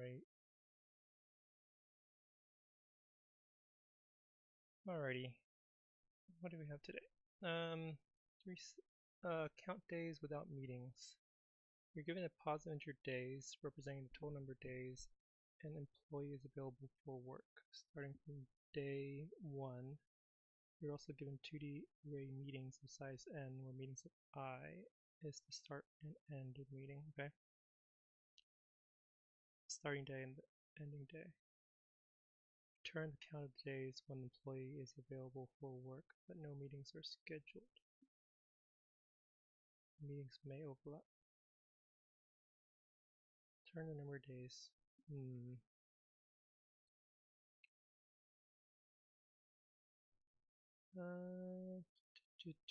right? Alrighty, what do we have today? Three, count days without meetings. You're given a positive integer days representing the total number of days an employee is available for work. Starting from day 1, you're also given 2D array meetings of size n, where meetings of I is the start and end of the meeting. Okay. Starting day and the ending day. Return the count of days when the employee is available for work, but no meetings are scheduled. Meetings may overlap. Return the number of days.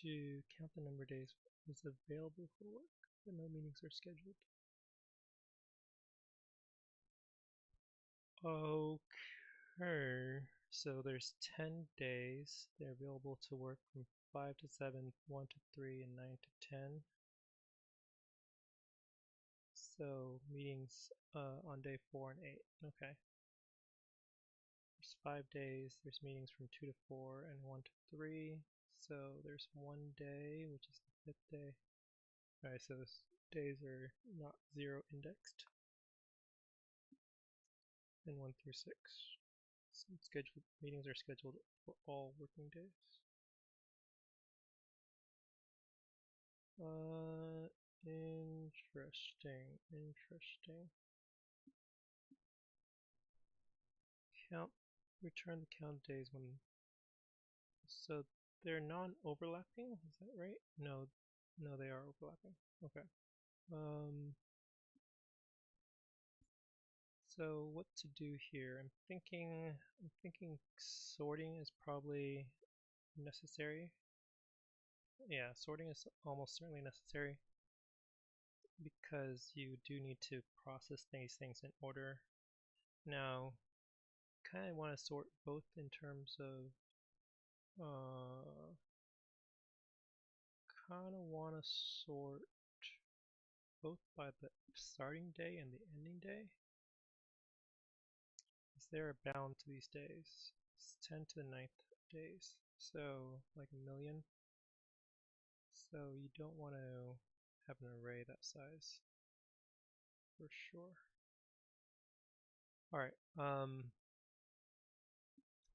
To count the number of days is available for work, but no meetings are scheduled. Okay, so there's 10 days. They're available to work from 5 to 7, 1 to 3, and 9 to 10. So meetings on day 4 and 8. Okay. There's 5 days. There's meetings from 2 to 4 and 1 to 3. So there's 1 day, which is the 5th day. Alright, so those days are not 0 indexed. And 1 through 6. Some scheduled meetings are scheduled for all working days. Interesting. Return the count days when, so they're non-overlapping, is that right? No, they are overlapping. Okay. So what to do here? I'm thinking sorting is probably necessary. Yeah, sorting is almost certainly necessary because you do need to process these things in order. Now, kind of want to sort both in terms of kind of want to sort both by the starting day and the ending day. Is there a bound to these days? It's 10 to the 9th days, so like a million. So you don't want to have an array that size for sure. All right,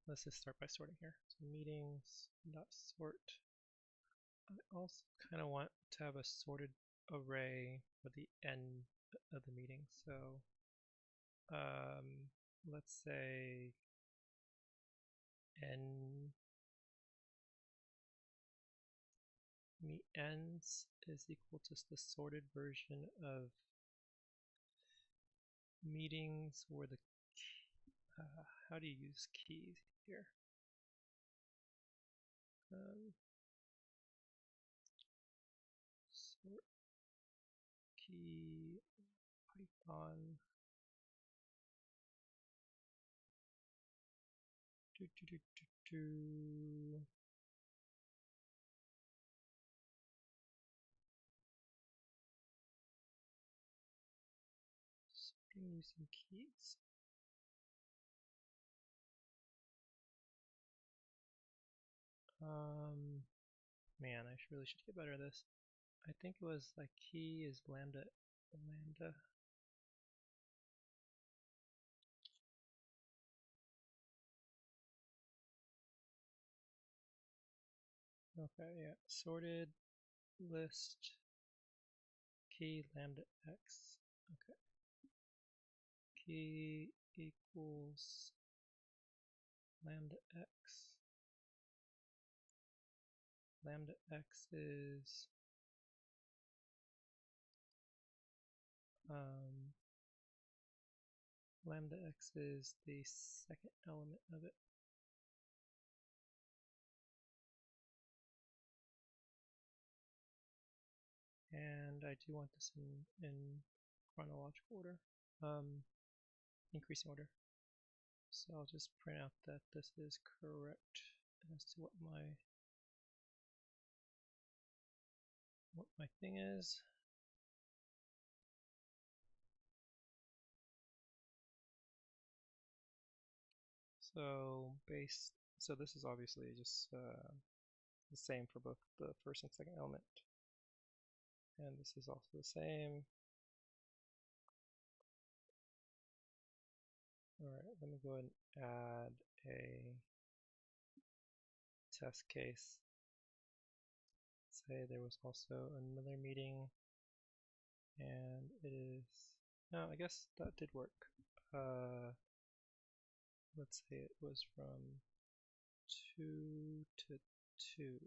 let's just start by sorting here. So meetings dot sort. I also kind of want to have a sorted array for the end of the meeting. So let's say n ends is equal to the sorted version of meetings where the how do you use keys here? Sort key Python. Sorting using keys. Man, I really should get better at this. I think it was like key is lambda. Okay, yeah. Sorted list key lambda x. Okay. Key equals lambda x. Lambda x is lambda x is the second element of it. And I do want this in chronological order, increasing order. So I'll just print out that this is correct as to what my thing is. So this is obviously just the same for both the first and second element. And this is also the same. Alright, let me go ahead and add a test case. Say there was also another meeting, and it is, no, I guess that did work. Let's say it was from 2 to 2.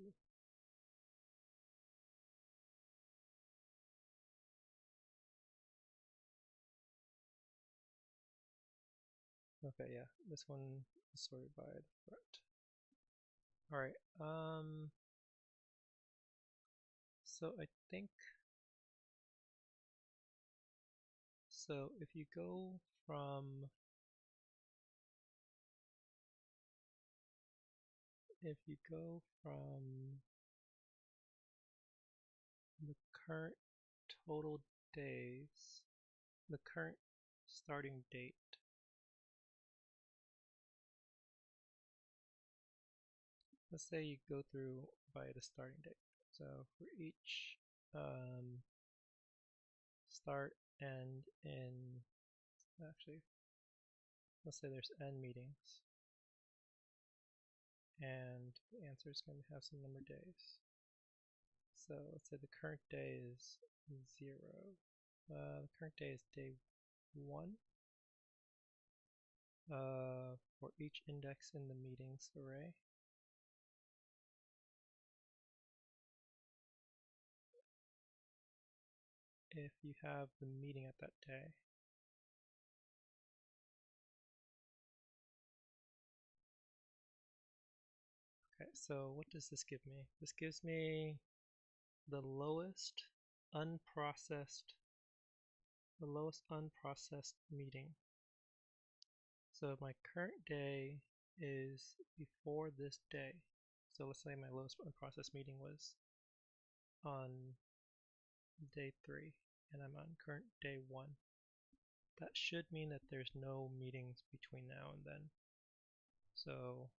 Okay, yeah, this one is sorted by the front. Alright, so I think, so if you go from the current total days, the current starting date, let's say you go through by the starting date. So for each start, end, in, actually, let's say there's n meetings, and the answer is going to have some number of days. So let's say the current day is 0. The current day is day 1 for each index in the meetings array. If you have the meeting at that day. Okay, so what does this give me? This gives me the lowest unprocessed meeting. So my current day is before this day. So let's say my lowest unprocessed meeting was on day 3, and I'm on current day 1. That should mean that there's no meetings between now and then. So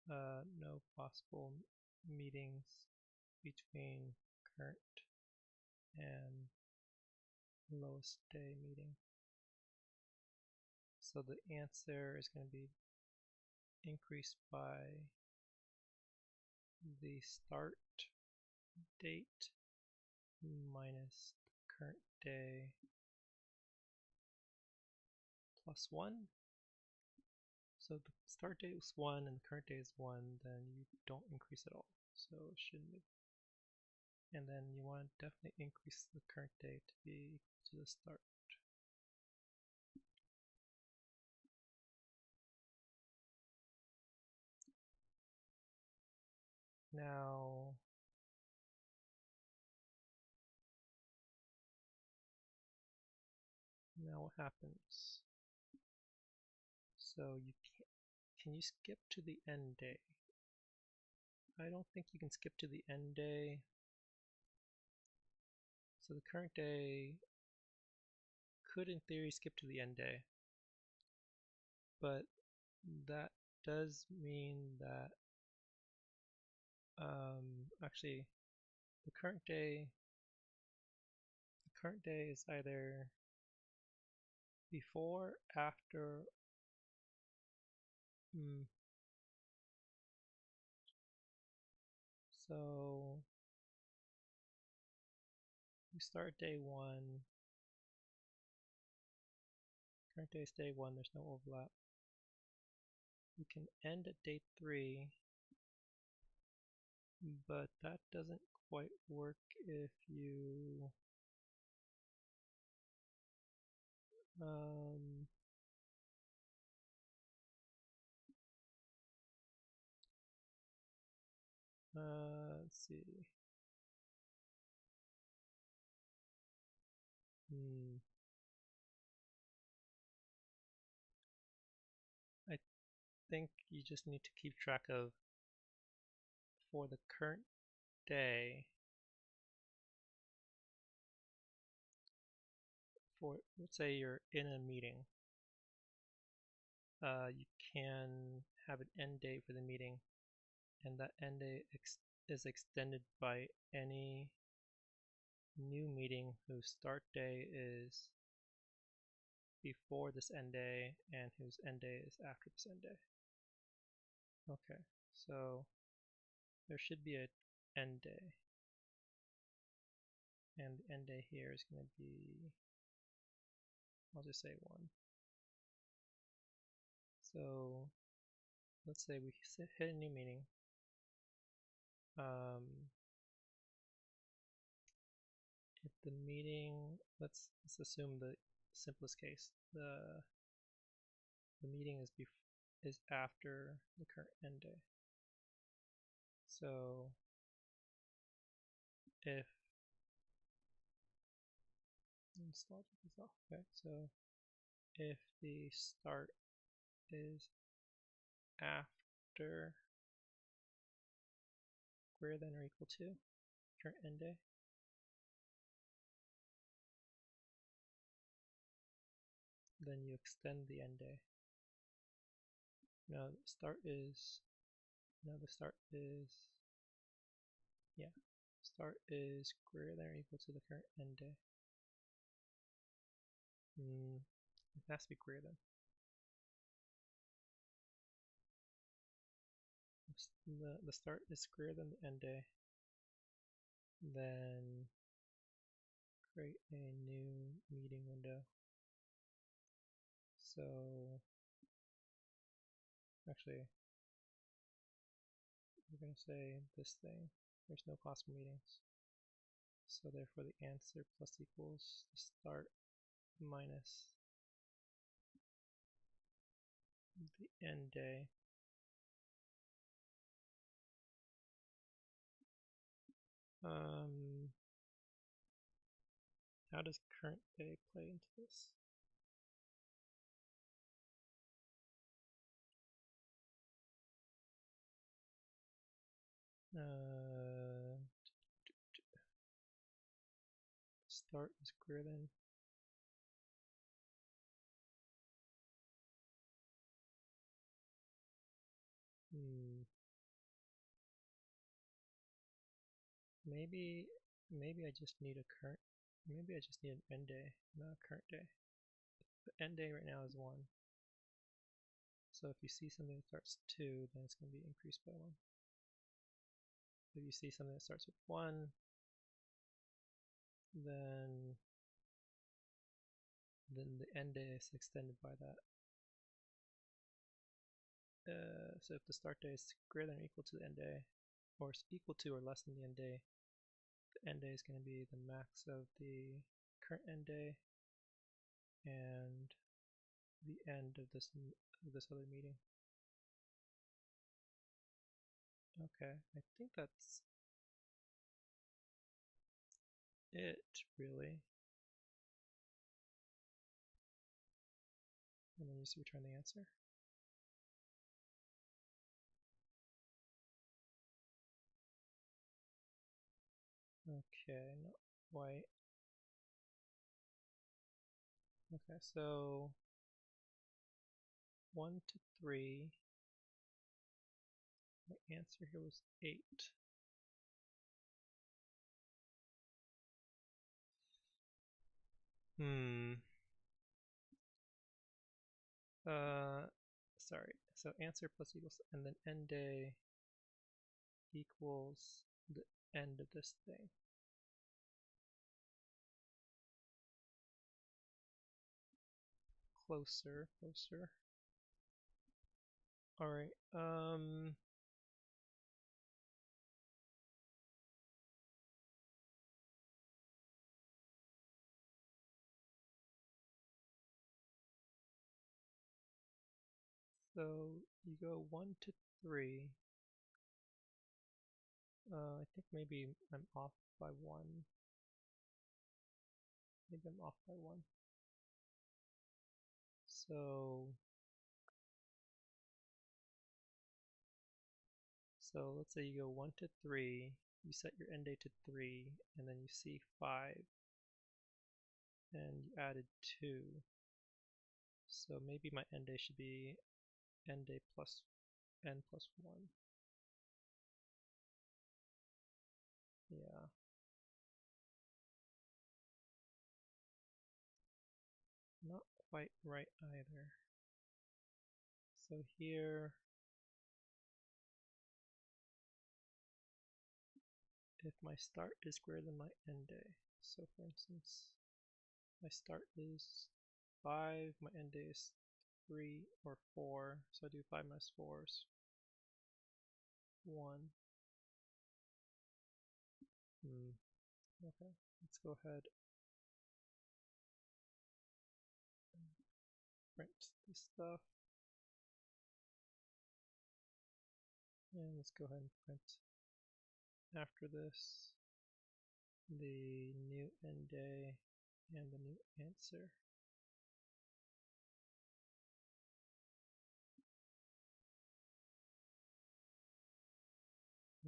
no possible meetings between current and lowest day meeting. So the answer is going to be increased by the start date minus the current day plus 1. So the start date is 1 and the current day is 1, then you don't increase at all. So it shouldn't be. And then you want to definitely increase the current day to be equal to the start. Now what happens? So can you skip to the end day? I don't think you can skip to the end day. So the current day could in theory skip to the end day, but that does mean that actually the current day is either before, after, so you start day 1, current day is day 1, there's no overlap. You can end at day 3, but that doesn't quite work if you let's see. I think you just need to keep track of, for the current day, for let's say you're in a meeting you can have an end date for the meeting, and that end date is extended by any new meeting whose start day is before this end day and whose end day is after this end day. Okay, so there should be an end day, and the end day here is going to be, I'll just say 1. So let's say we hit a new meeting. If the meeting, let's assume the simplest case, the meeting is after the current end day. So if okay, so if the start is after greater than or equal to current end day, then you extend the end day. No, the start is start is greater than or equal to the current end day. It has to be greater than. The start is greater than the end day, then create a new meeting window. So actually, we're going to say this thing, there's no possible meetings. So therefore the answer plus equals the start minus the end day. How does current day play into this? Start is greater than. Maybe I just need a current. Maybe I just need an end day, not a current day. The end day right now is 1. So if you see something that starts 2, then it's going to be increased by 1. If you see something that starts with 1, then the end day is extended by that. So if the start day is greater than or equal to the end day, or is equal to or less than the end day is going to be the max of the current end day and the end of this other meeting. Okay, I think that's it, really. And then just return the answer. Okay, not white. Okay, so 1 to 3. My answer here was 8. Sorry. So answer plus equals, and then end day equals the end of this thing. Closer. All right. So you go 1 to 3. I think maybe I'm off by 1. Maybe I'm off by 1. So let's say you go 1 to 3, you set your end date to 3, and then you see 5, and you added 2. So maybe my end day should be end day plus n plus 1. Yeah. Not quite right either. So here, if my start is greater than my end day, so for instance, my start is 5, my end day is 3 or 4, so I do 5 minus 4 is 1. Okay, let's go ahead and print this stuff. And let's go ahead and print after this the new end day and the new answer.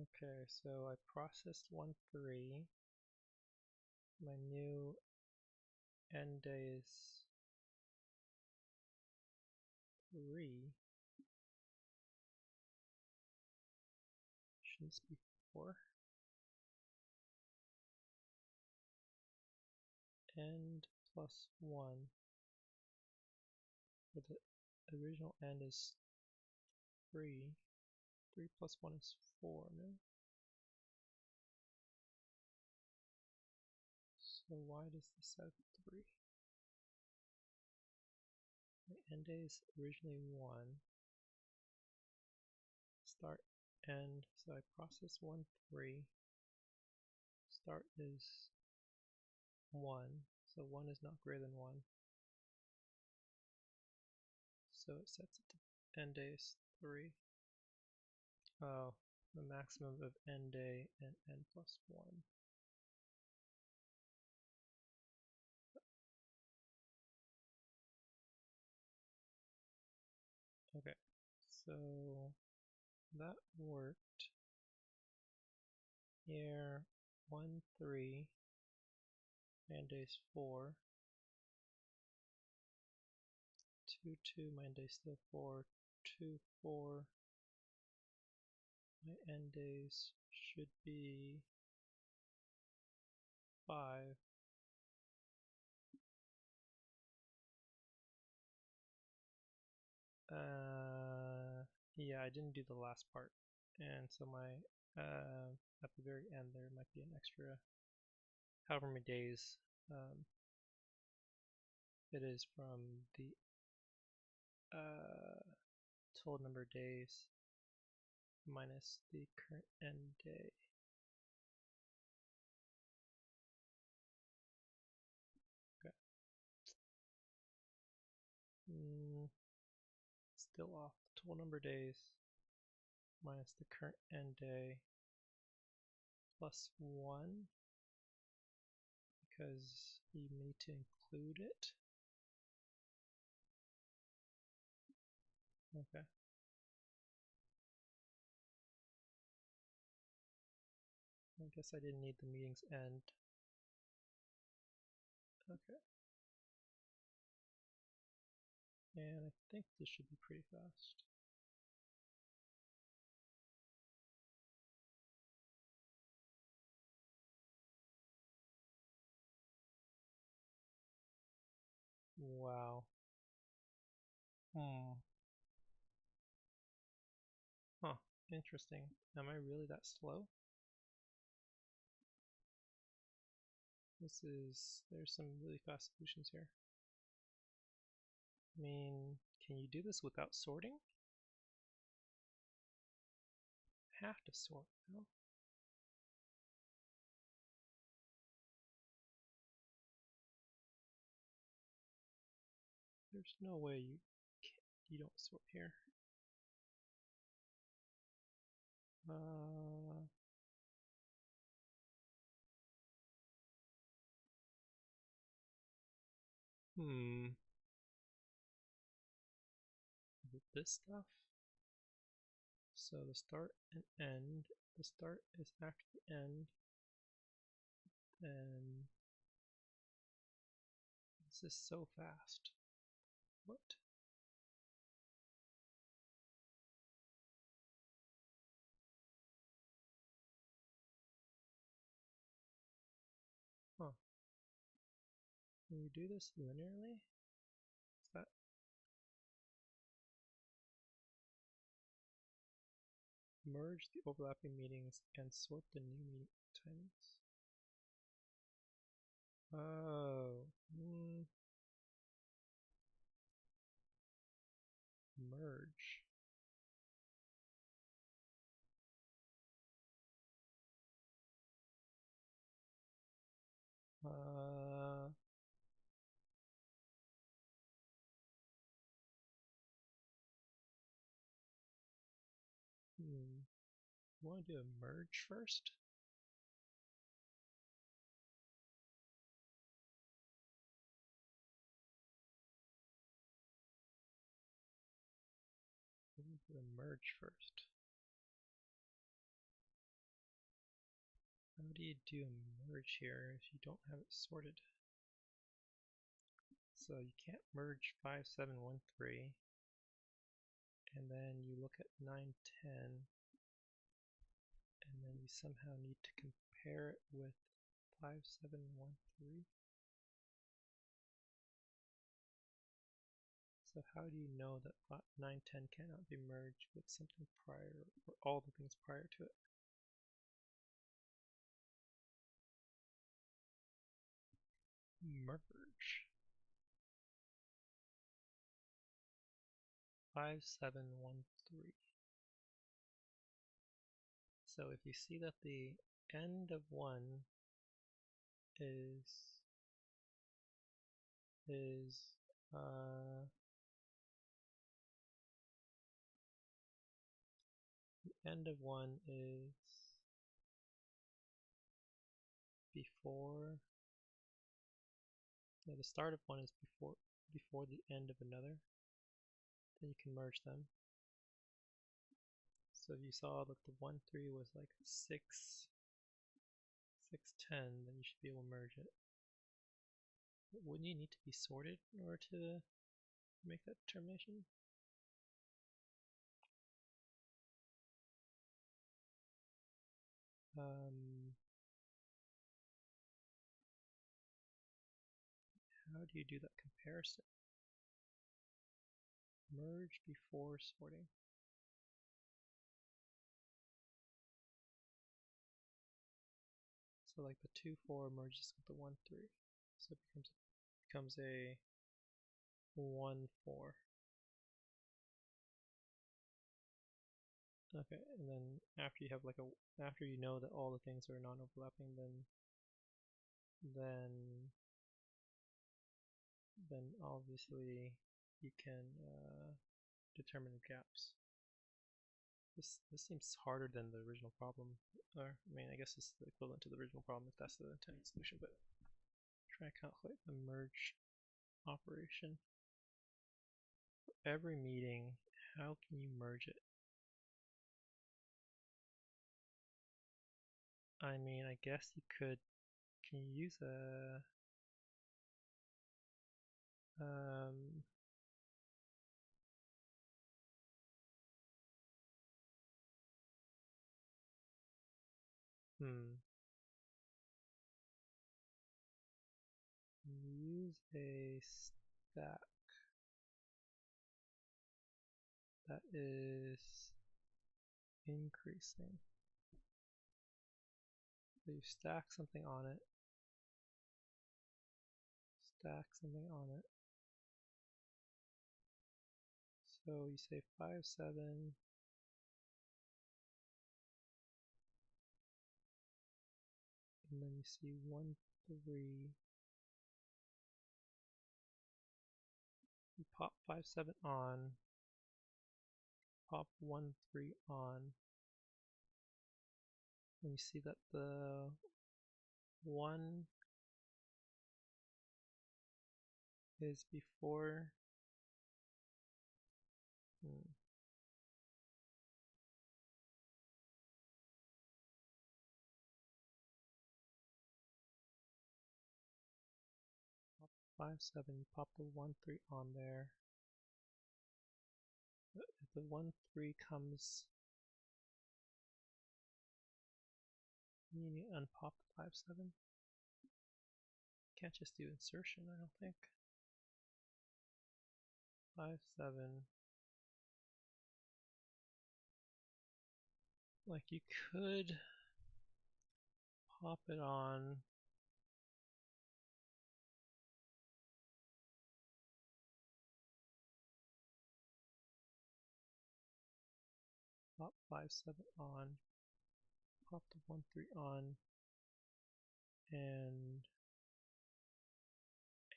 Okay, so I processed 1-3. My new end day is 3. Shouldn't this be 4? End plus 1. But the original end is 3. 3 plus 1 is 4, no? So why does this have 3? My end day is originally 1. Start, end, so I process 1-3. Start is 1, so 1 is not greater than 1. So it sets it to end day is 3. Oh, the maximum of end day and n plus 1. Okay, so that worked. Here, 1-3, end day is 4. 2-2, my end day is still 4. 2-4, my end days should be 5. Yeah, I didn't do the last part, and so my at the very end there might be an extra however many days it is from the total number of days minus the current end day. Okay. Still off. The total number of days minus the current end day plus 1 because you need to include it. Okay. I guess I didn't need the meeting's end. Okay. And I think this should be pretty fast. Wow. Huh. Interesting. Am I really that slow? There's some really fast solutions here. I mean, can you do this without sorting? I have to sort, no? There's no way you don't sort here. Is it this stuff? So the start and end. The start is after the end. And this is so fast. What? Huh. Can you do this linearly? Is that merge the overlapping meetings and sort the new meeting timings? Oh. Merge. Want to do a merge first? We're going to do a merge first. How do you do a merge here if you don't have it sorted? So you can't merge 5713, and then you look at 910, and then you somehow need to compare it with 5713. So how do you know that 910 cannot be merged with something prior, or all the things prior to it? Merge. 5713. So if you see that the end of one is the end of one is before, the start of one is before the end of another, then you can merge them. So if you saw that the 1, 3 was like 6, 6, 10, then you should be able to merge it. But wouldn't you need to be sorted in order to make that determination? How do you do that comparison? Merge before sorting. So like the 2, 4 merges with the 1, 3. So it becomes a 1, 4. Okay, and then after you have after you know that all the things are non-overlapping, then obviously you can determine the gaps. This seems harder than the original problem, or I mean, I guess it's the equivalent to the original problem if that's the intended solution. But try to calculate the merge operation for every meeting. How can you merge it? I mean, I guess you could. Can you use a use a stack that is increasing. So you stack something on it, stack something on it. So you say 5, 7, and then you see 1, 3. You pop 5, 7 on, pop 1, 3 on, and you see that the 1 is before 5, 7, you pop the 1, 3 on there. the 1, 3 comes, you need to unpop the 5, 7. Can't just do insertion, I don't think. 5, 7. Like you could pop it on. Pop 5, 7 on. Pop the 1, 3 on.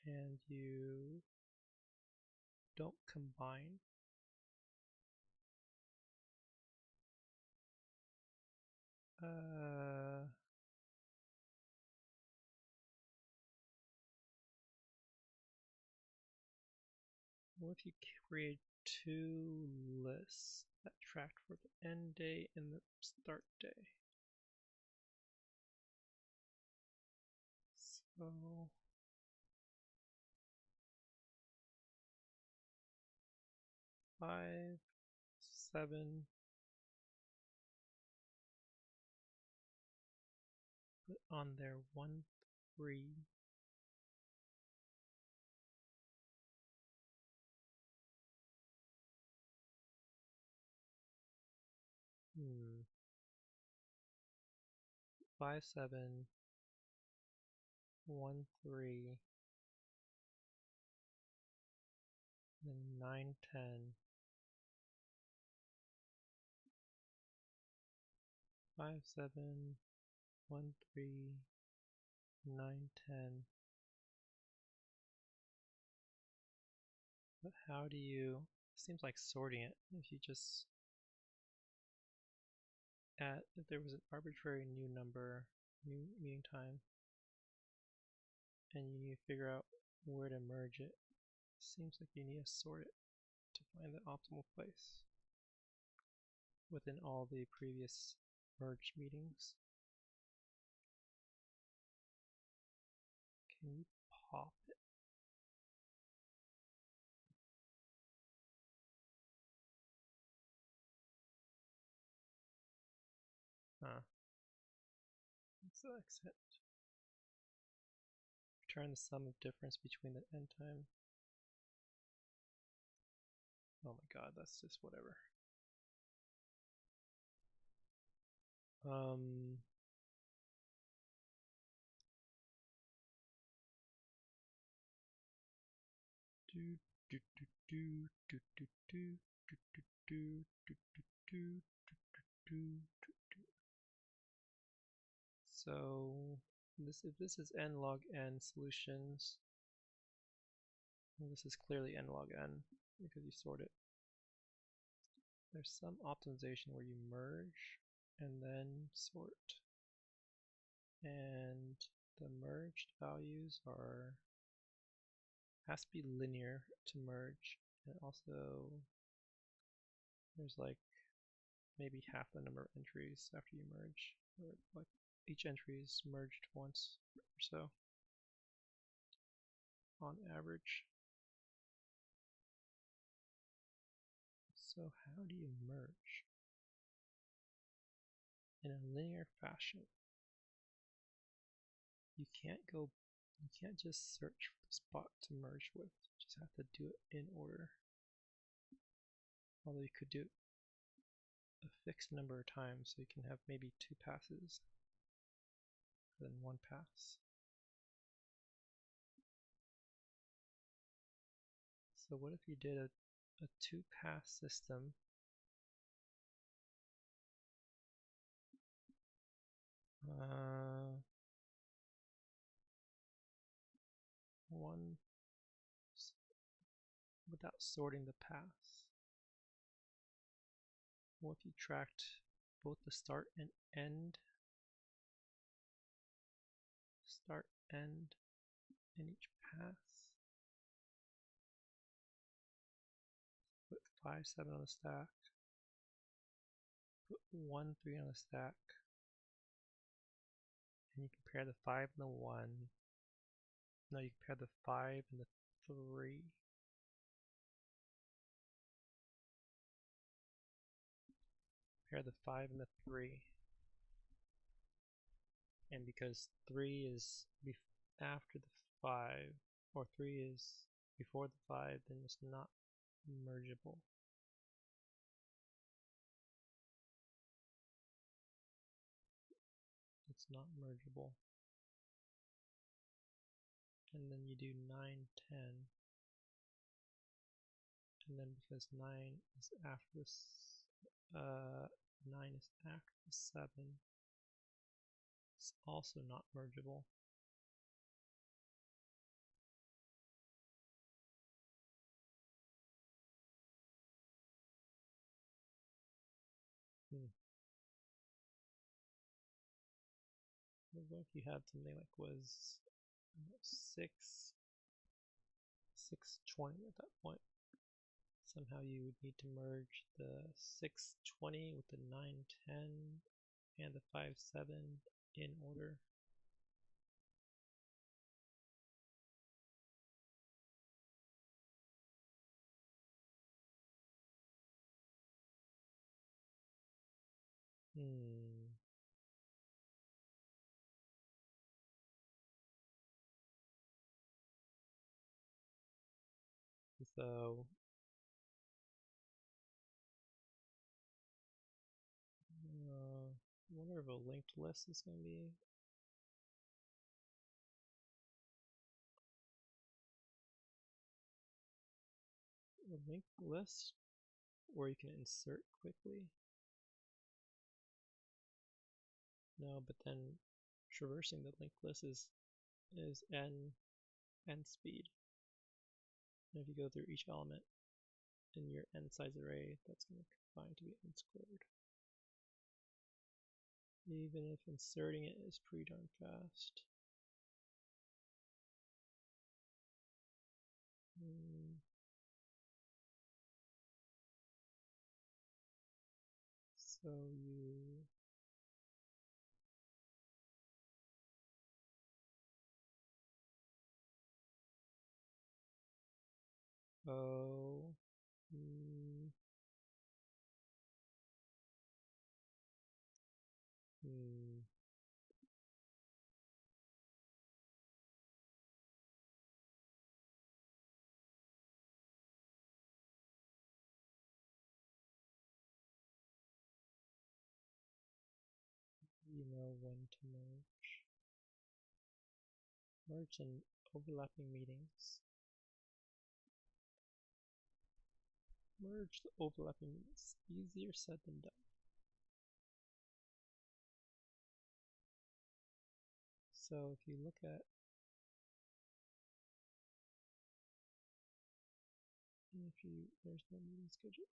And you don't combine. What if you create 2 lists that track for the end day and the start day? So 5, 7, put on there 1, 3. Hmm. 5, 7, 1, 3, then 9, 10. 5, 7, 1, 3, 9, 10. But how do you, seems like sorting it, if you just add, if there was an arbitrary new number, new meeting time, and you need to figure out where to merge it, seems like you need to sort it to find the optimal place within all the previous merged meetings. Can you pop it? Let's exit. Return the sum of difference between the end time. Oh my god, that's just whatever. So if this is n log n solutions, this is clearly n log n because you sort it. There's some optimization where you merge and then sort. And the merged values has to be linear to merge, and also there's like maybe half the number of entries after you merge, or like each entry is merged once or so on average. So how do you merge in a linear fashion? You can't just search for the spot to merge with. You just have to do it in order. Although you could do a fixed number of times, so you can have maybe 2 passes than 1 pass. So what if you did a 2-pass system? One without sorting the paths. What if you tracked both the start and end? Start, end in each pass. Put 5, 7 on the stack. Put 1, 3 on the stack. And you compare the 5 and the 1. No, you compare the 5 and the 3. compare the 5 and the 3. And because 3 is after the 5, or 3 is before the 5, then it's not mergeable. It's not mergeable. And then you do 9, 10. And then because 9 is after this, 9 is after the 7, it's also not mergeable. What if you had something like was 620 at that point? Somehow you would need to merge the 620 with the 910 and the 57 in order. So I wonder if a linked list is going to be a linked list where you can insert quickly. No, but then traversing the linked list is n speed. And if you go through each element in your n size array, that's going to combine to be n squared. Even if inserting it is pretty darn fast. So you you know when to merge. Merge and overlapping meetings. Merge the overlapping meetings. Easier said than done. So if you look at there's no meeting schedule.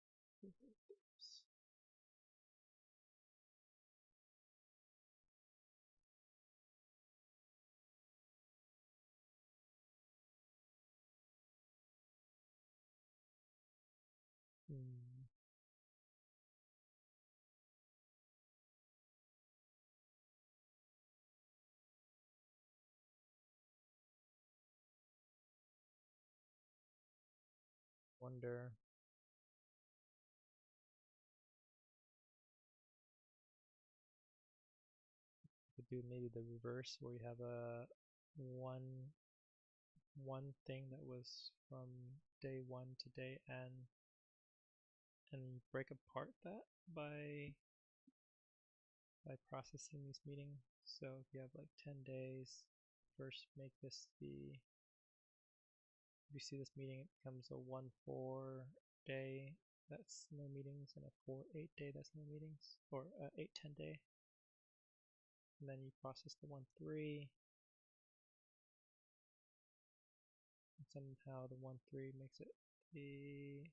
Wonder. Could do maybe the reverse where you have a one thing that was from day 1 to day n, and you break apart that by processing these meetings. So if you have like 10 days, first make this be, if you see this meeting, it becomes a 1-4 day that's no meetings, and a 4-8 day that's no meetings, or 8-10 day. And then you process the 1-3, and somehow the 1-3 makes it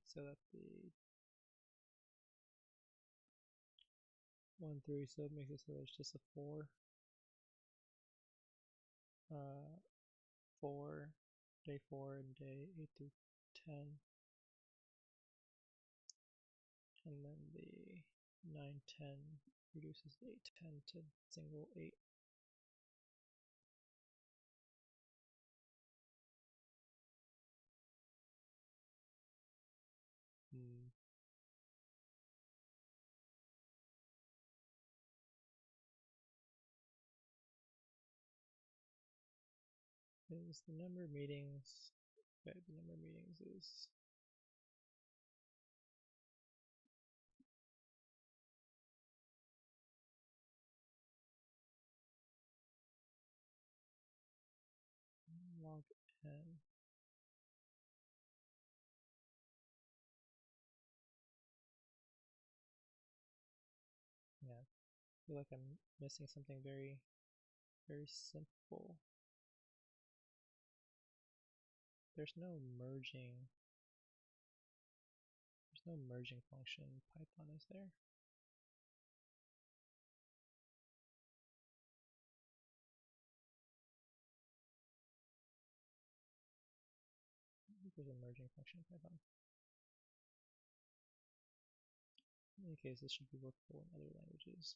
so that the 1-3 so it makes it so there's just a 4 day 4 and day 8 through 10, and then the 9-10 reduces the 8-10 to single 8. is the number of meetings. Okay, the number of meetings is log n. Yeah, I feel like I'm missing something very, very simple. There's no merging. There's no merging function in Python, is there? I think there's a merging function in Python. In any case, this should be workable in other languages.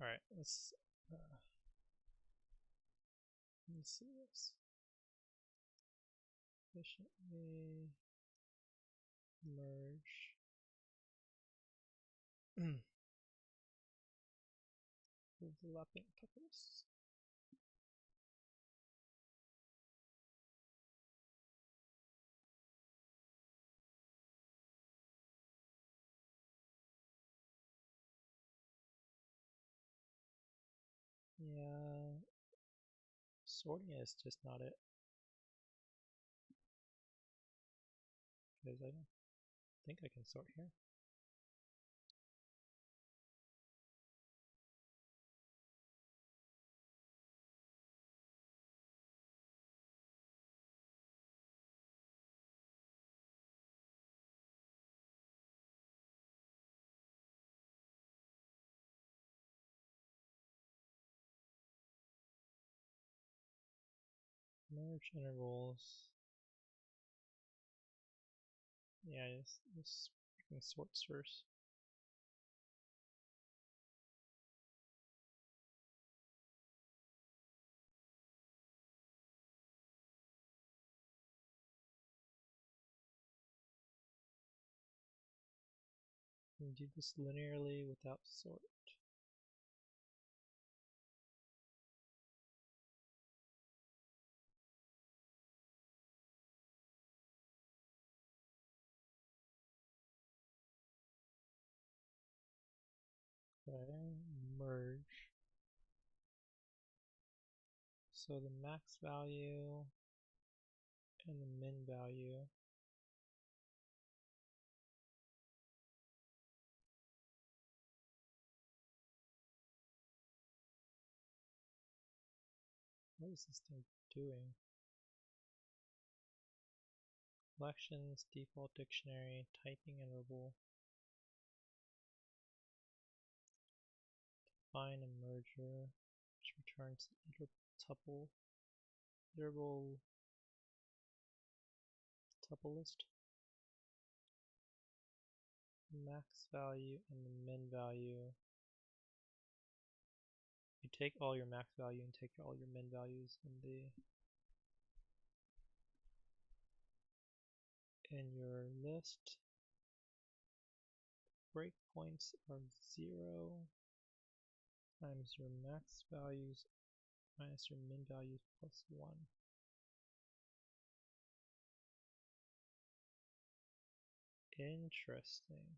All right, let's see this. Efficiently merge overlapping tuples. Yeah, sorting is just not it. Because I don't think I can sort here. Merge intervals. Yeah, this freaking sorts first. Can you do this linearly without sort? Okay, merge. So the max value and the min value. What is this thing doing? Collections, default dictionary, typing interval. Define a merger, which returns tuple, iterable tuple list. Max value and the min value. You take all your max value and take all your min values in your list. Breakpoints are 0 times your max values minus your min values plus 1. Interesting.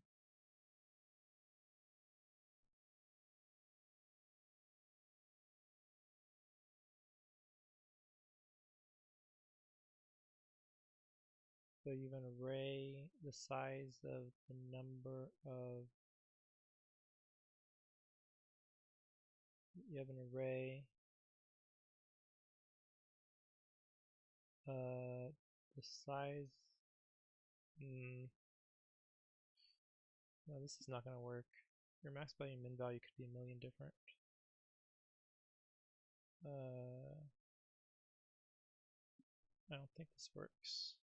So you have an array the size of the number of, you have an array the size, no, this is not going to work. Your max value and min value could be a million different. I don't think this works.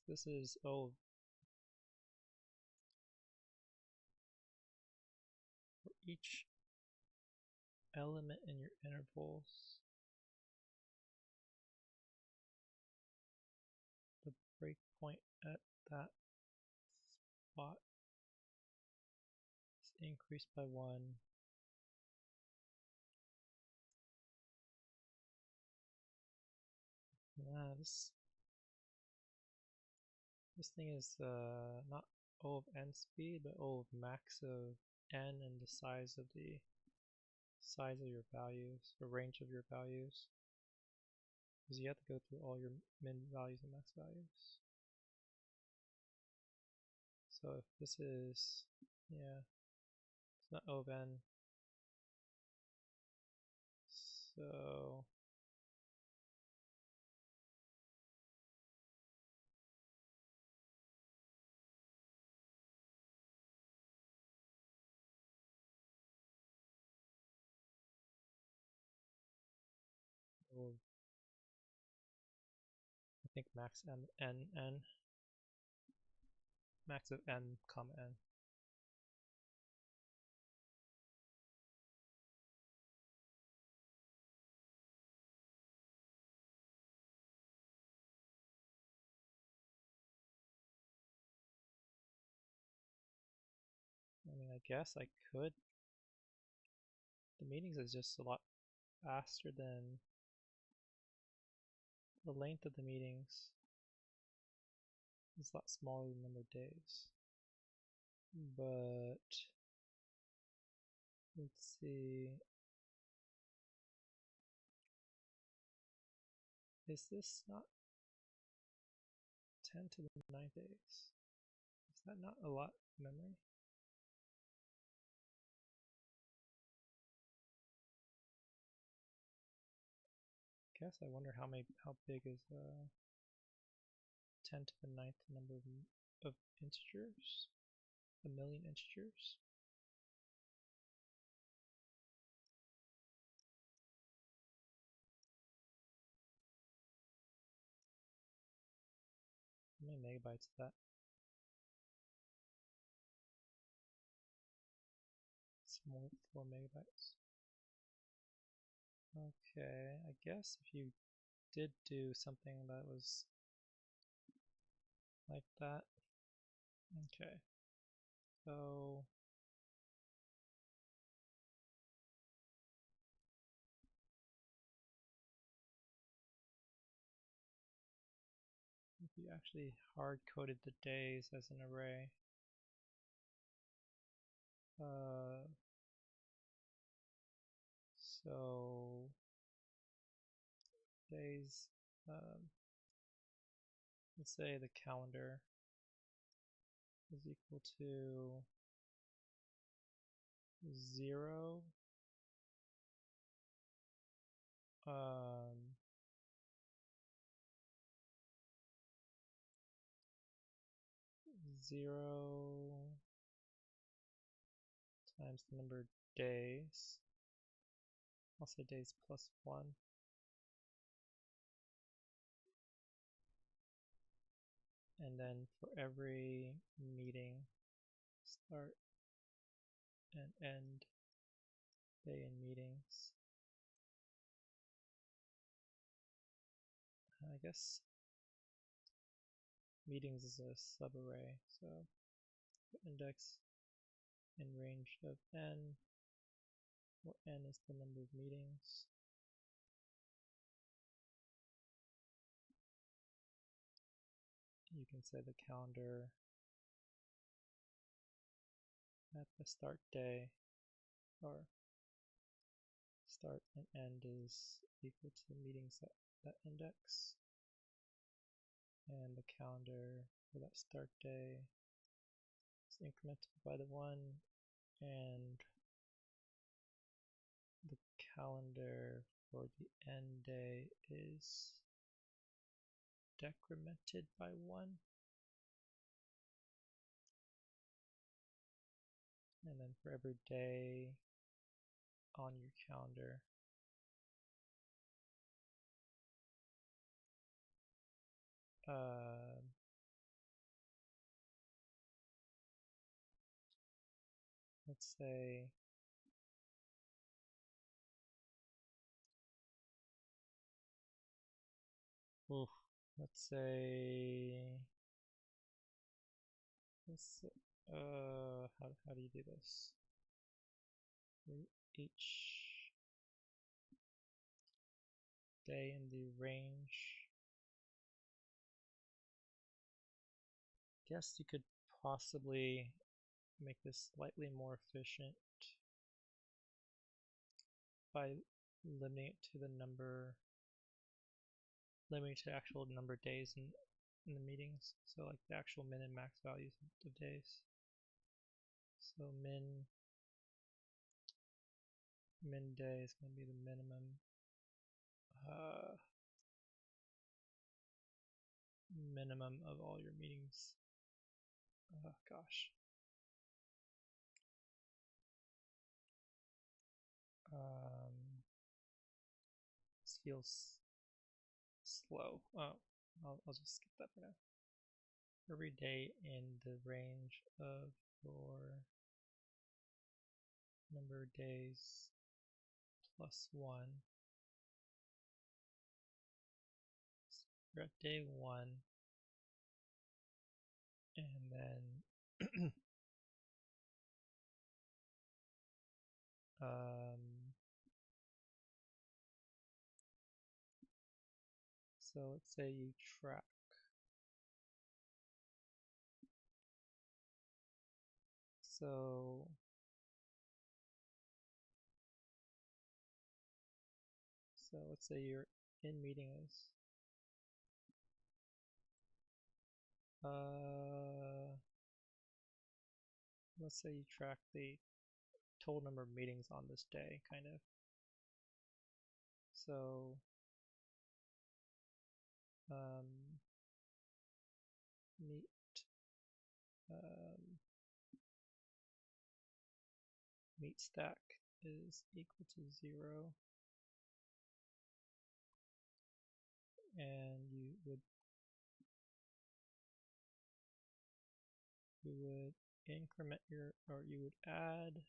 This is, oh, for each element in your intervals, the breakpoint at that spot is increased by 1. This thing is not O of n speed, but O of max of n and the size of your values, the range of your values. Because you have to go through all your min values and max values. So if this is, yeah, it's not O of n. So I think max m n n, max of m comma n. I mean, I guess I could. The meetings is just a lot faster than the length of the meetings. It's a lot smaller than the number of days. But let's see. Is this not 10 to the 9 days? Is that not a lot of memory? I guess I wonder how big is 10 to the 9th number of integers? A million integers? How many megabytes is that? It's more 4 megabytes. Okay, I guess if you did do something that was like that. Okay, so if you actually hard-coded the days as an array, so days, let's say the calendar is equal to 0, 0 times the number of days. I'll say days plus 1. And then for every meeting, start and end day in meetings. I guess meetings is a subarray, so index in range of n, where n is the number of meetings. You can say the calendar at the start day, or start and end is equal to the meetings at that index, and the calendar for that start day is incremented by the 1, and the calendar for the end day is decremented by 1. And then for every day on your calendar, let's say let's say How do you do this? Each day in the range. Guess you could possibly make this slightly more efficient by limiting it to the number, limiting to actual number of days in the meetings. So like the actual min and max values of days. So min day is going to be the minimum minimum of all your meetings. Oh gosh. This feels slow. Oh, I'll just skip that for now. Every day in the range of your number of days plus 1. So we're at day 1, and then so let's say you track. So let's say your in meeting is let's say you track the total number of meetings on this day, kind of. So meet stack is equal to 0, and you would increment your, or you would add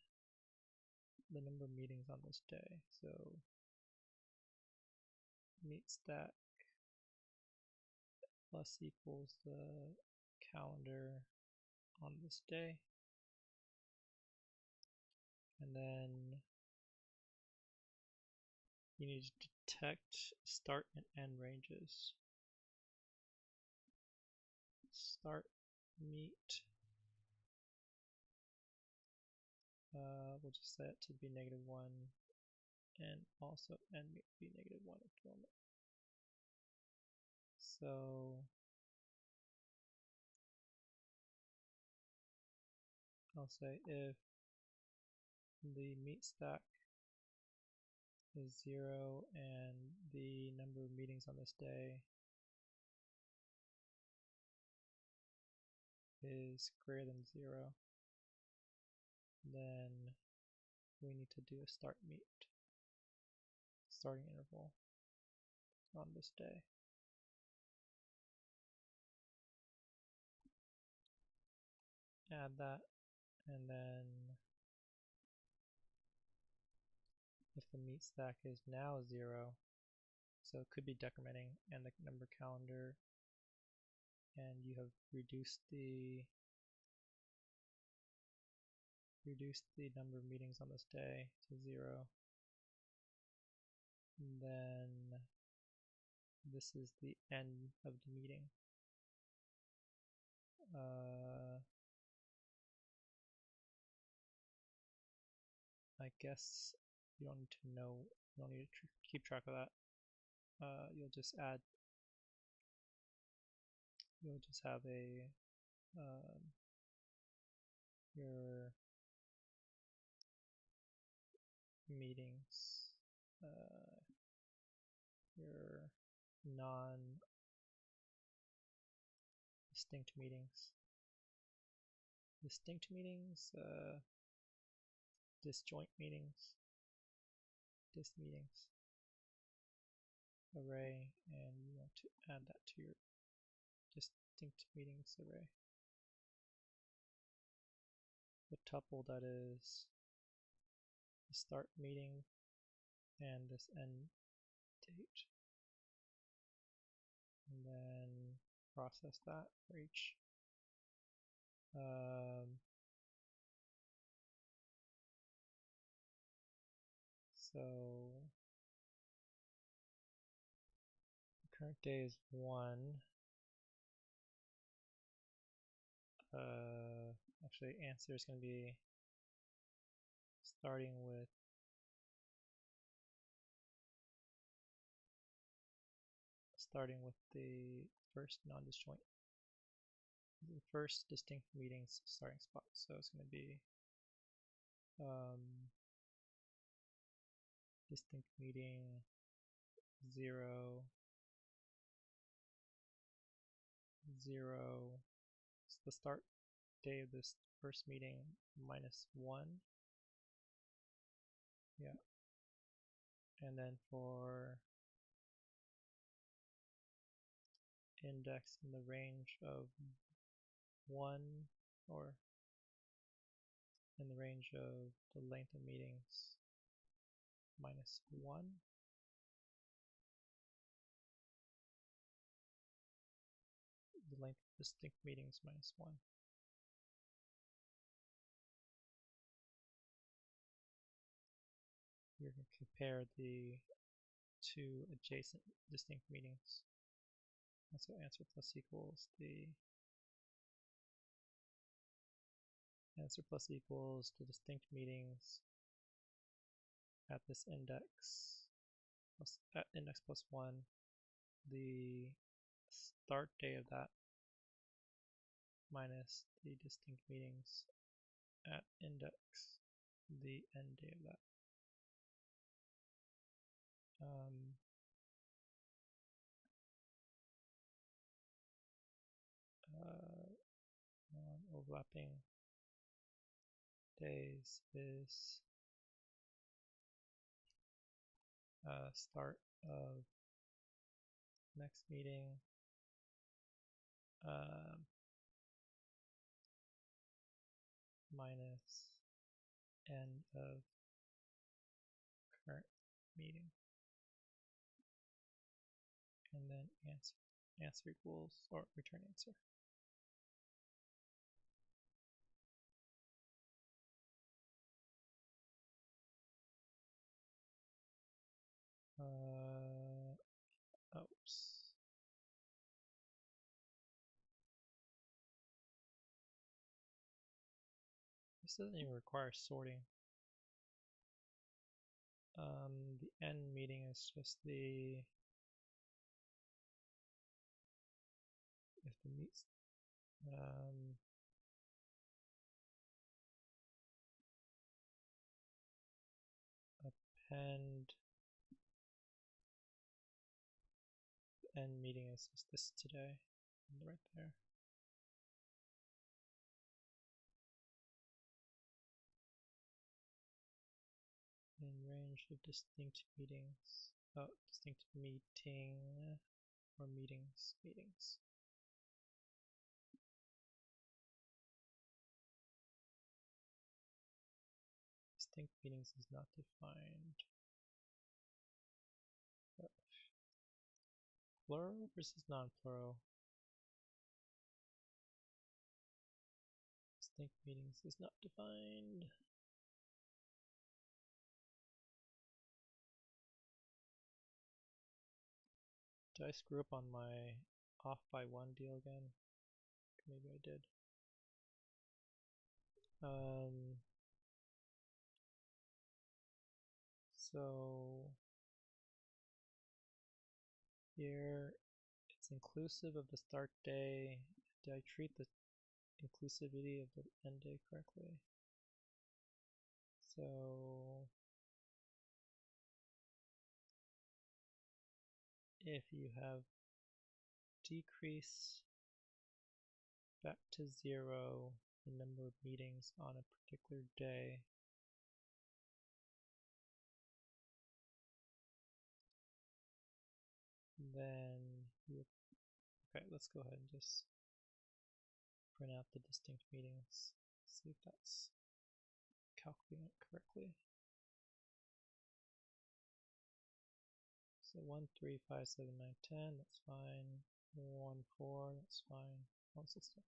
the number of meetings on this day. So meet stack plus equals the calendar on this day, and then you need to detect start and end ranges. Start meet, we'll just set it to be -1, and also end meet to be -1 at the moment. So I'll say if the meet stack is 0 and the number of meetings on this day is greater than 0, then we need to do a start meet, starting interval on this day. Add that, and then if the meet stack is now 0, so it could be decrementing, and the number calendar, and you have reduced the number of meetings on this day to 0, then this is the end of the meeting. I guess you don't need to know, you don't need to keep track of that. You'll just have a your meetings, your non-distinct meetings, disjoint meetings, dis meetings array, and you want to add that to your distinct meetings array. The tuple that is the start meeting and this end date, and then process that for each So the current day is 1. Actually, answer is going to be starting with the first non-disjoint, the first distinct meeting's starting spot. So it's going to be distinct meeting 0, 0. It's the start day of this first meeting minus 1. Yeah. And then for index in the range of 1, or in the range of the length of meetings minus 1. The length of distinct meetings minus 1. We're going to compare the two adjacent distinct meetings. And so answer plus equals the distinct meetings at this index at index plus 1, the start day of that minus the distinct meetings at index the end day of that. Non-overlapping days is start of next meeting minus end of current meeting, and then answer equals, or return answer. Oops. This doesn't even require sorting. The end meeting is just the if the meets append the end meeting is just this today, right there. In range of distinct meetings, distinct meeting or meetings. Distinct meetings is not defined. Plural versus non-plural. Distinct meetings is not defined. Did I screw up on my off by 1 deal again? Maybe I did. So here it's inclusive of the start day. Did I treat the inclusivity of the end day correctly? So if you have decrease back to 0 the number of meetings on a particular day, then okay, let's go ahead and just print out the distinct meetings, see if that's calculating it correctly. So 1, 3, 5, 7, 9, 10, that's fine. 1, 4, that's fine. 1, 6, 7.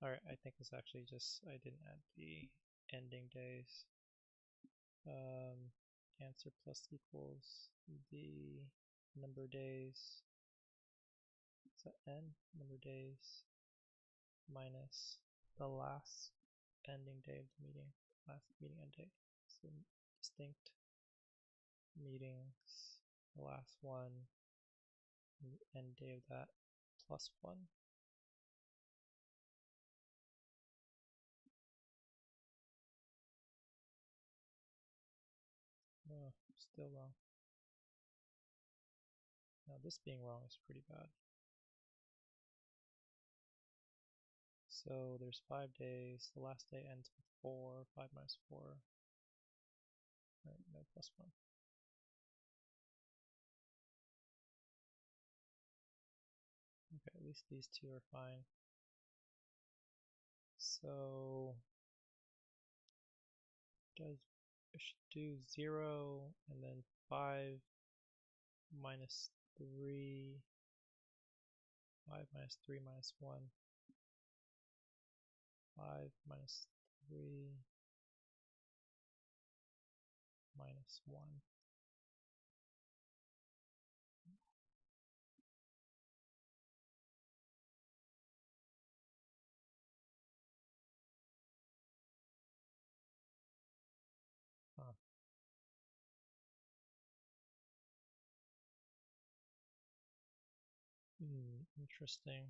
Alright, I think it's actually just, I didn't add the ending days. Answer plus equals the number days. Is that n? Number days minus the last ending day of the meeting, last meeting end date. So distinct meetings, the last one, and the end day of that, plus 1. Oh, still wrong. Now this being wrong is pretty bad. So there's 5 days, the last day ends with 4, 5 minus 4, right, no, plus 1. Okay, at least these two are fine. So I should do 0 and then 5 minus 3, 5 minus 3 minus 1, 5 minus 3 minus 1. Huh. Interesting.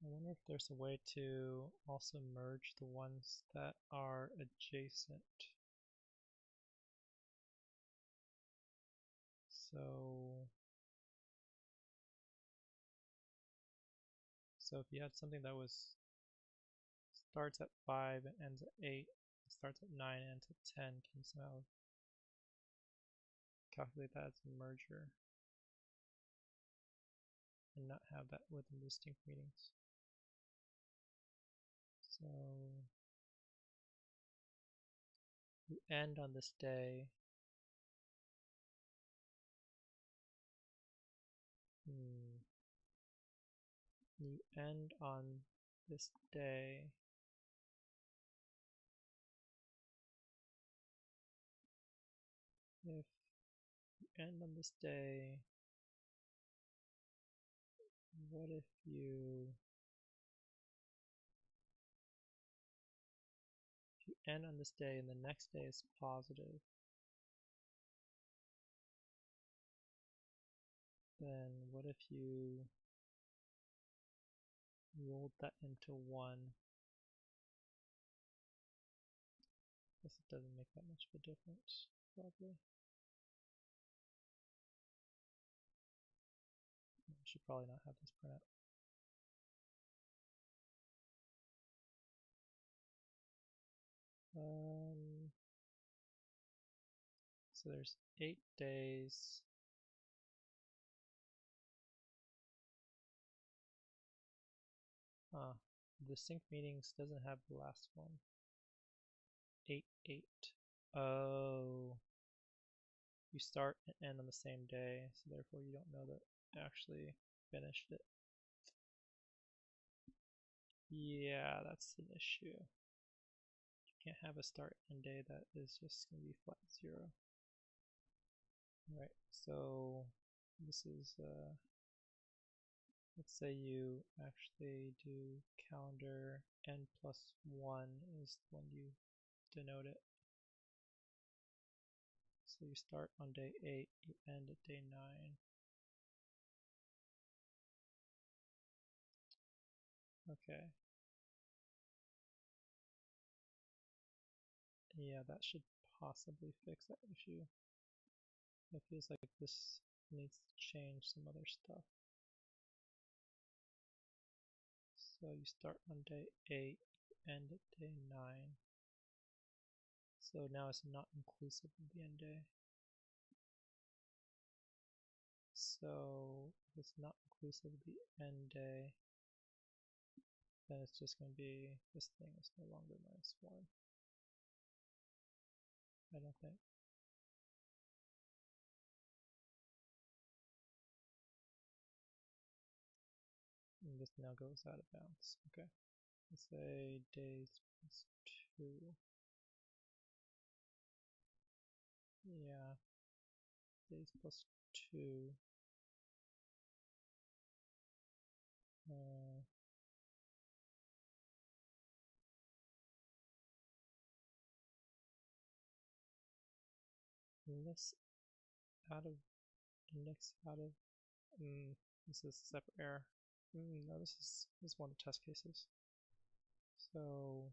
I wonder if there's a way to also merge the ones that are adjacent. So if you had something that starts at 5 and ends at 8, starts at 9 and ends at 10, can you somehow calculate that as a merger and not have that within distinct meetings? So you end on this day. You end on this day. If you end on this day, what if you end on this day and the next day is positive? Then what if you rolled that into 1? I guess it doesn't make that much of a difference, probably. I should probably not have this print out. So there's 8 days. The sync meetings doesn't have the last one. 8, 8. Oh. You start and end on the same day, so therefore you don't know that you actually finished it. Yeah, that's an issue. You can't have a start and day that is just going to be flat 0. Right, so this is, let's say you actually do calendar n plus 1 is when you denote it. So you start on day 8, you end at day 9. Okay. Yeah, that should possibly fix that issue. It feels like this needs to change some other stuff. So you start on day 8, end at day 9. So now it's not inclusive of the end day. So if it's not inclusive of the end day, then it's just going to be, this thing is no longer -1. I don't think. and this now goes out of bounds. Okay, let's say days plus 2. Yeah, days plus 2. Index out of index out of. This is a separate error. No, this is one of the test cases. So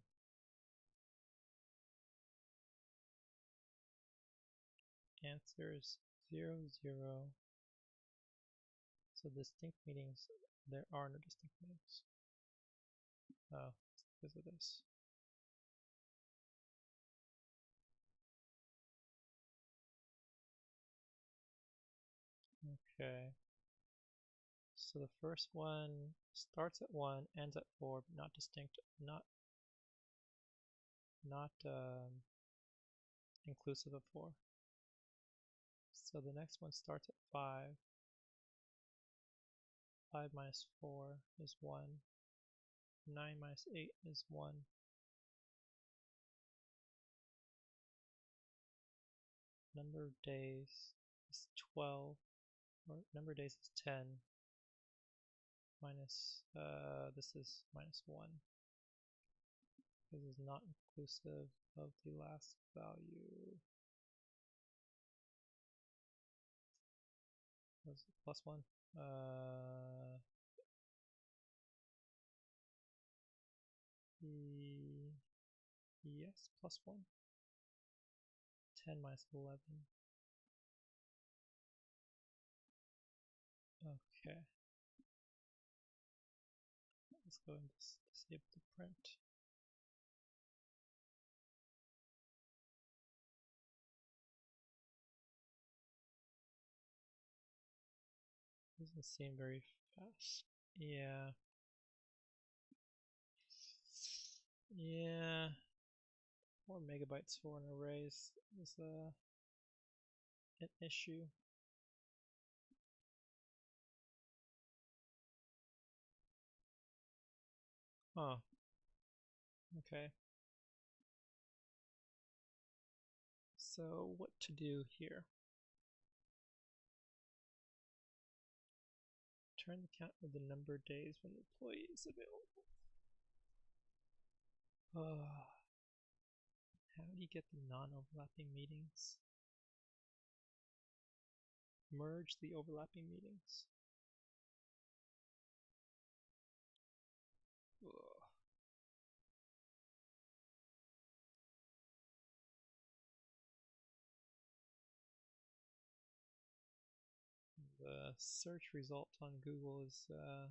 answer is 0, 0. So distinct meanings, there are no distinct meanings. Oh, it's because of this. Okay. So the first one starts at 1, ends at 4, but not distinct, not inclusive of 4. So the next one starts at 5. 5 minus 4 is 1. 9 minus 8 is 1. Number of days is 12, or number of days is 10. Minus, this is minus 1. This is not inclusive of the last value. What is it, plus 1? Yes, plus 1. 10 minus 11. Okay. Let's go and disable the print. Doesn't seem very fast. Yeah. Yeah. 4 megabytes for an array is an issue. Huh. Okay. So what to do here? Turn the count of the number of days when the employee is available. How do you get the non-overlapping meetings? Merge the overlapping meetings. Ugh. The search result on Google is the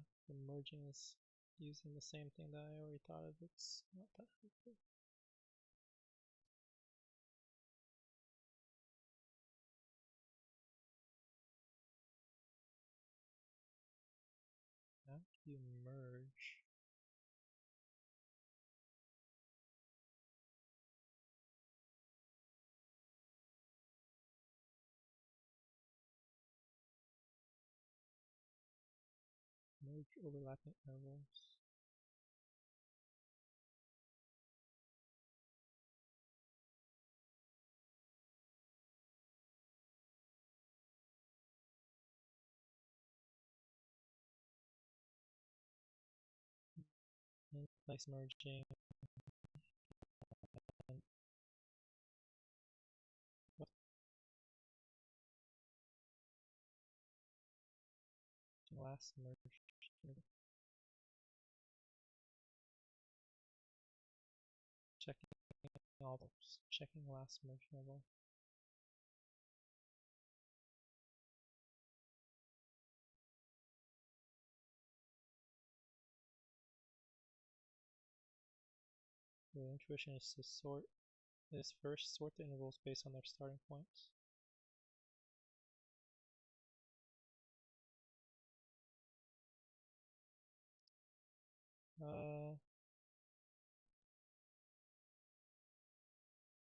merging is using the same thing that I already thought of. It's not that helpful. How do you merge? Merge overlapping intervals. In-place merging. What? Last merge. Checking all those. Checking last merge level. The intuition is to first sort the intervals based on their starting points.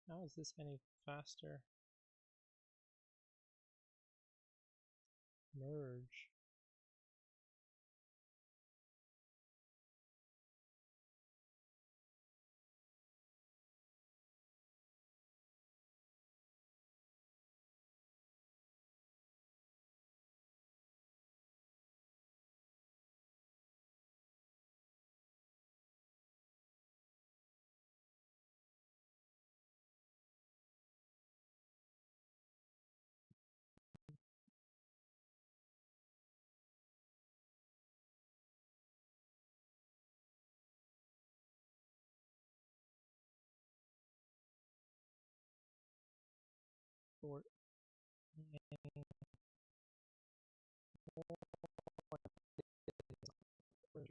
How is this any faster? Merge. sort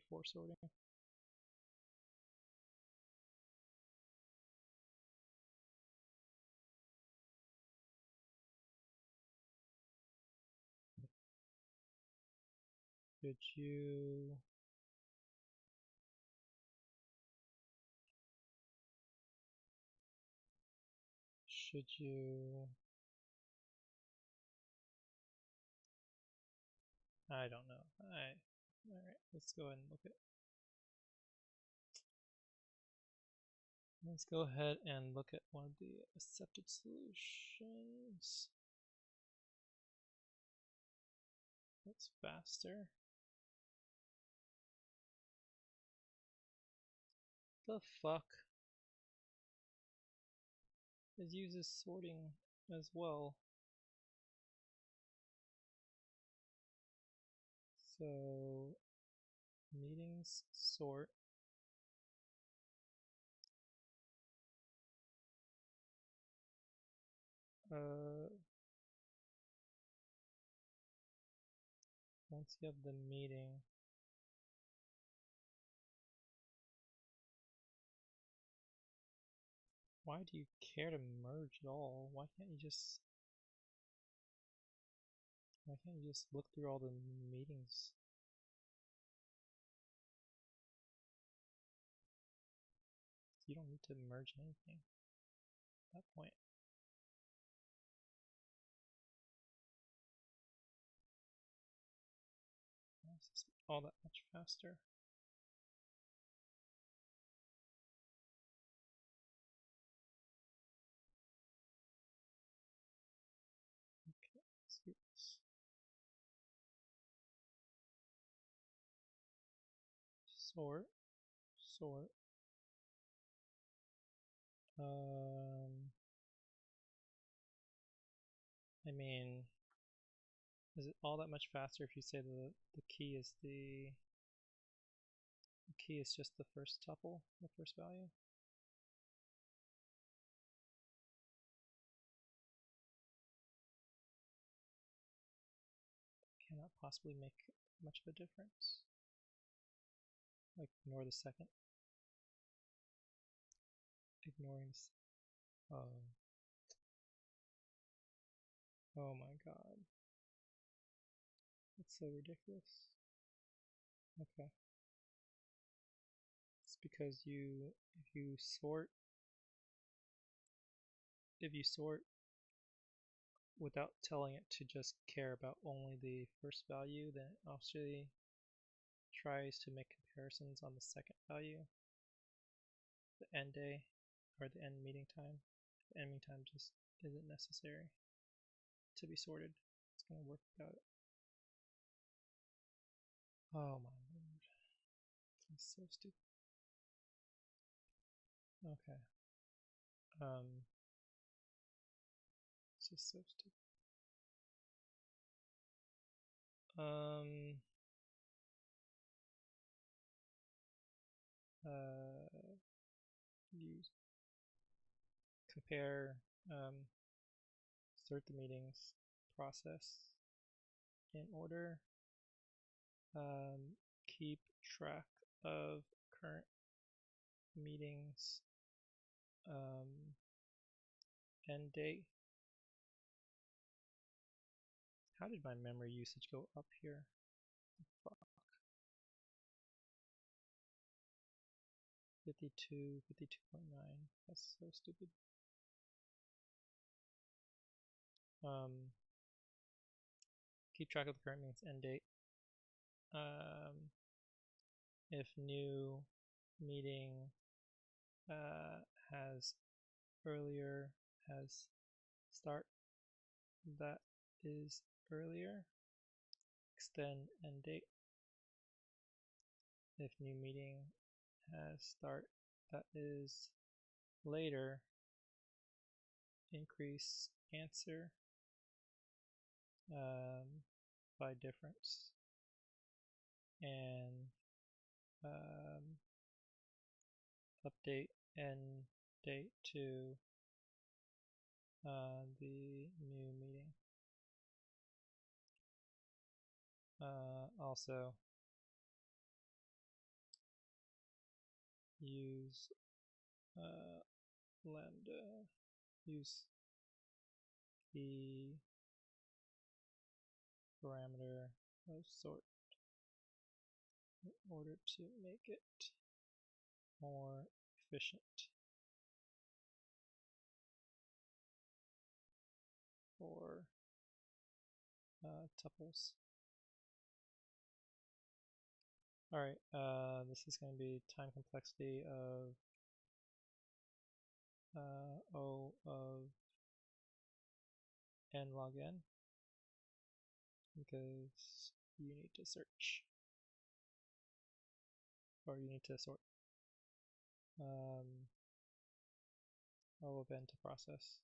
for sorting. Should you I don't know. Alright, let's go ahead and look at Let's go ahead and look at one of the accepted solutions. That's faster. The fuck? It uses sorting as well. So meetings sort. Once you have the meeting, why do you care to merge at all? Why can't you just look through all the meetings? You don't need to merge anything at that point. This is all that much faster. Okay, let's do this. Sort. I mean, is it all that much faster if you say the key is just the first tuple, the first value? Cannot possibly make much of a difference. Like, ignore the second. Ignoring. Oh my god. That's so ridiculous. Okay. It's because if you sort without telling it to just care about only the first value, then it actually tries to make comparisons on the second value, the end day, or the end meeting time. The end meeting time just isn't necessary to be sorted. It's going to work without it. Oh my lord. That's so stupid. Okay. It's just so stupid. Use compare sort the meetings process in order, keep track of current meetings end date. How did my memory usage go up here? Fuck. 52, 52.9. That's so stupid. Keep track of the current meetings end date. If new meeting has start that is earlier, extend end date. If new meeting has start that is later, increase answer by difference, and update end date to the new meeting. Also use lambda, use the parameter of sort in order to make it more efficient for tuples. Alright, this is going to be time complexity of O of n log n, because you need to search, or you need to sort O of n to process.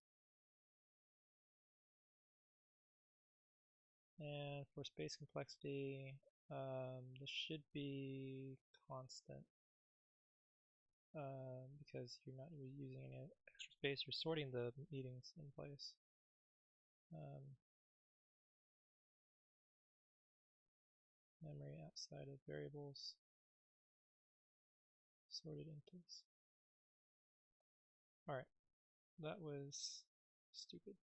And for space complexity, this should be constant because you're not really using any extra space, you're sorting the meetings in place. Memory outside of variables, sorted inters. Alright, that was stupid.